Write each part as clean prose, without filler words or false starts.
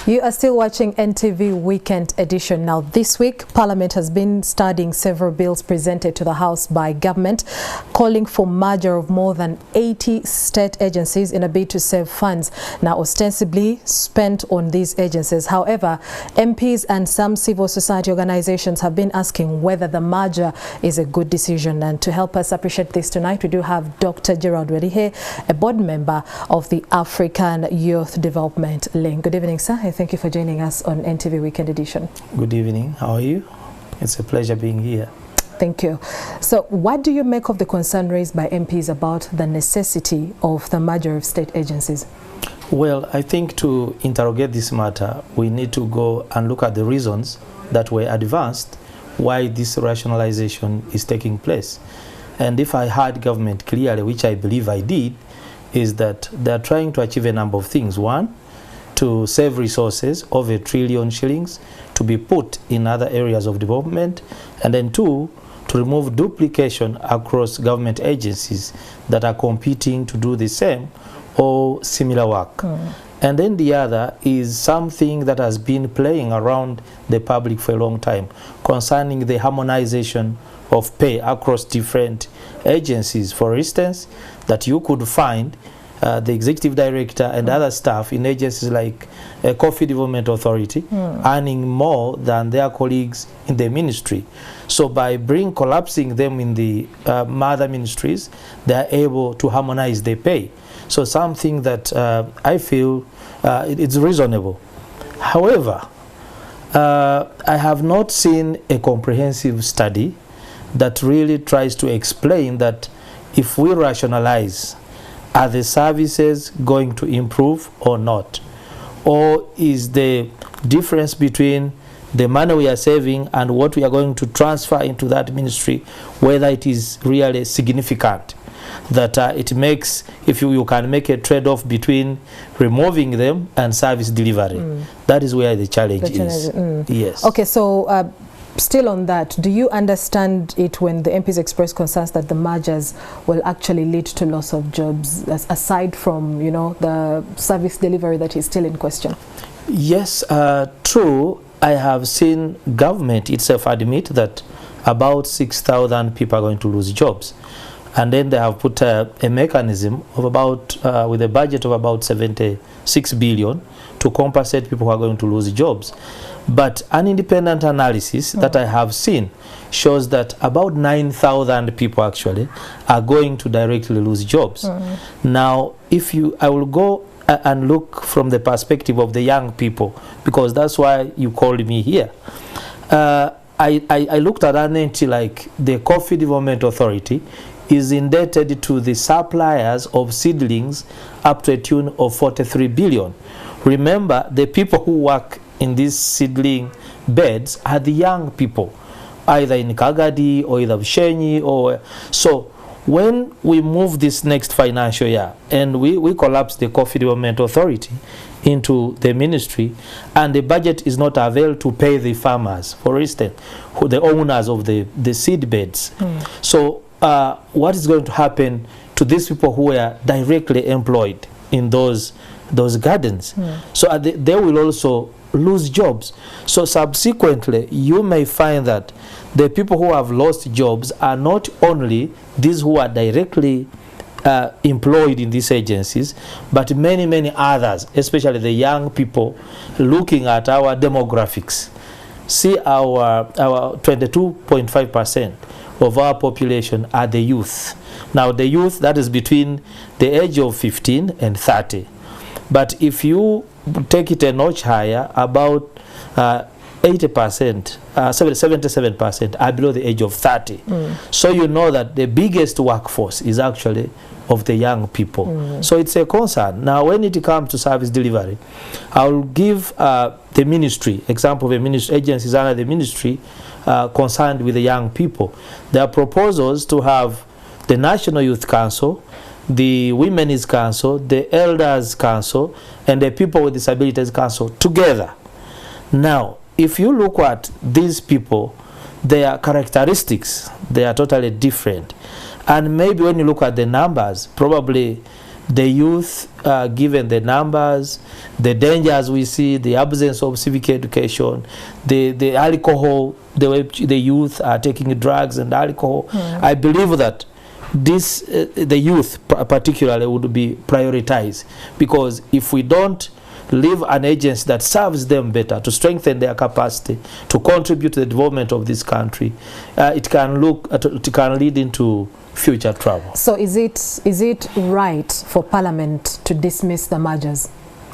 You are still watching NTV Weekend Edition. Now, this week, Parliament has been studying several bills presented to the House by government, calling for merger of more than 80 state agencies in a bid to save funds now ostensibly spent on these agencies. However, MPs and some civil society organizations have been asking whether the merger is a good decision. And to help us appreciate this tonight, we do have Dr GERALD WERIKHE, a board member of the African Youth Development Link. Good evening, sir. Thank you for joining us on NTV Weekend Edition. Good evening. How are you? It's a pleasure being here. Thank you. So what do you make of the concern raised by MPs about the necessity of the merger of state agencies? Well, I think to interrogate this matter, we need to go and look at the reasons that were advanced why this rationalization is taking place. And if I heard government clearly, which I believe I did, is that they're trying to achieve a number of things. One, to save resources of $1 trillion shillings to be put in other areas of development, and then two, to remove duplication across government agencies that are competing to do the same or similar work. And then the other is something that has been playing around the public for a long time concerning the harmonization of pay across different agencies. For instance, that you could find the executive director and other staff in agencies like Coffee Development Authority earning more than their colleagues in the ministry. So by collapsing them in the mother ministries, they are able to harmonize their pay. So something that I feel it's reasonable. However, I have not seen a comprehensive study that really tries to explain that if we rationalize, are the services going to improve or not? Or is the difference between the money we are saving and what we are going to transfer into that ministry, whether it is really significant? That it makes, if you can make a trade-off between removing them and service delivery. That is where the challenge is. Yes. Okay, so still on that, do you understand it when the MPs express concerns that the mergers will actually lead to loss of jobs, aside from, you know, the service delivery that is still in question? Yes, true. I have seen government itself admit that about 6,000 people are going to lose jobs. And then they have put a mechanism of about, with a budget of about 76 billion to compensate people who are going to lose jobs. But an independent analysis that I have seen shows that about 9,000 people actually are going to directly lose jobs. Now, I will go and look from the perspective of the young people, because that's why you called me here. I looked at an entity like the Coffee Development Authority is indebted to the suppliers of seedlings up to a tune of 43 billion. Remember, the people who work in these seedling beds are the young people, either in Kagadi or either Bushenyi or so. When we move this next financial year and we collapse the Coffee Development Authority into the ministry, and the budget is not available to pay the farmers, for instance, the owners of the seed beds. So what is going to happen to these people who are directly employed in those gardens? So they will also lose jobs. So subsequently, you may find that the people who have lost jobs are not only these who are directly employed in these agencies, but many others, especially the young people. Looking at our demographics, see our 22.5% of our population are the youth. Now the youth, that is between the age of 15 and 30. But if you take it a notch higher, about 80%, 77% are below the age of 30. So you know that the biggest workforce is actually of the young people. So it's a concern. Now when it comes to service delivery, I'll give the ministry, example of a ministry, agencies under the ministry concerned with the young people. There are proposals to have the National Youth Council, the Women's Council, the Elders Council, and the People with Disabilities Council together. Now, if you look at these people, their characteristics, they are totally different. And maybe when you look at the numbers, probably the youth, given the numbers, the dangers we see, the absence of civic education, the alcohol, the way the youth are taking drugs and alcohol, I believe that this, the youth particularly, would be prioritized, because if we don't leave an agency that serves them better, to strengthen their capacity, to contribute to the development of this country, it can lead into future trouble. So is it right for Parliament to dismiss the mergers?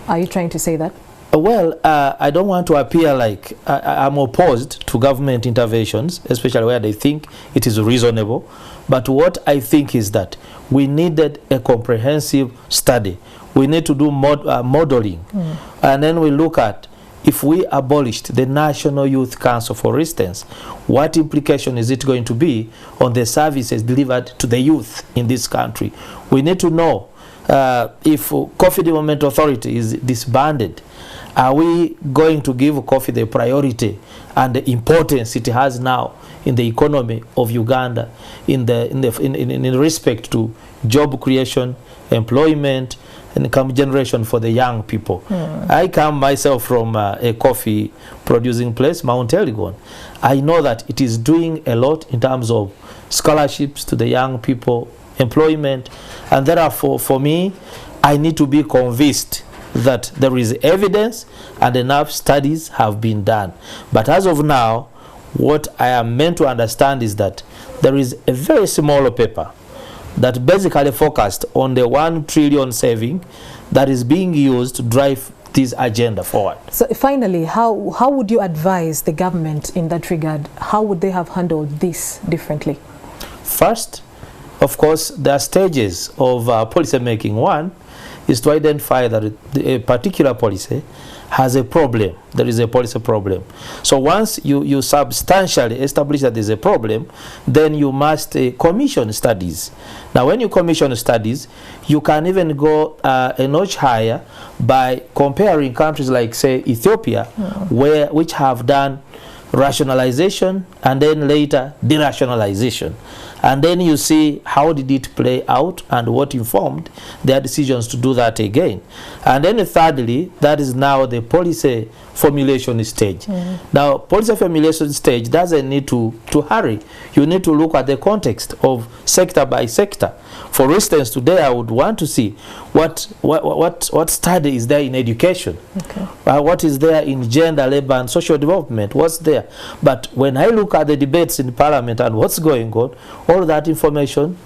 Are you trying to say that? Well, I don't want to appear like I'm opposed to government interventions, especially where they think it is reasonable. But what I think is that we needed a comprehensive study. We need to do modeling. And then we look at, if we abolished the National Youth Council, for instance, what implication is it going to be on the services delivered to the youth in this country? We need to know if Coffee Development Authority is disbanded, are we going to give coffee the priority and the importance it has now in the economy of Uganda, in respect to job creation, employment, and income generation for the young people? I come myself from a coffee producing place, Mount Elgon. I know that it is doing a lot in terms of scholarships to the young people, employment, and therefore for me, I need to be convinced that there is evidence and enough studies have been done. But as of now, what I am meant to understand is that there is a very small paper that basically focused on the 1 trillion saving that is being used to drive this agenda forward. So finally, how would you advise the government in that regard? How would they have handled this differently? First, of course, there are stages of policy making. One is to identify that a particular policy has a problem. There is a policy problem. So once you substantially establish that there's a problem, then you must commission studies. Now when you commission studies, you can even go a notch higher by comparing countries like, say, Ethiopia, which have done rationalization and then later derationalization. And then you see how did it play out and what informed their decisions to do that again. And then thirdly, that is now the policy formulation stage. Now, policy formulation stage doesn't need to hurry. You need to look at the context of sector by sector. For instance, today I would want to see what study is there in education, what is there in gender, labor, and social development, what's there. But when I look at the debates in Parliament and what's going on, all that information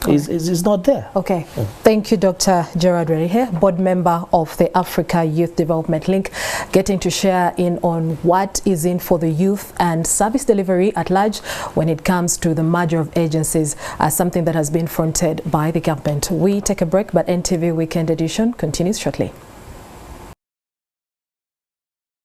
is not there. Okay. Thank you, Dr. Gerald Werikhe, board member of the Africa Youth Development Link, getting to share in on what is in for the youth and service delivery at large when it comes to the merger of agencies, as something that has been fronted by the government. We take a break, but NTV Weekend Edition continues shortly.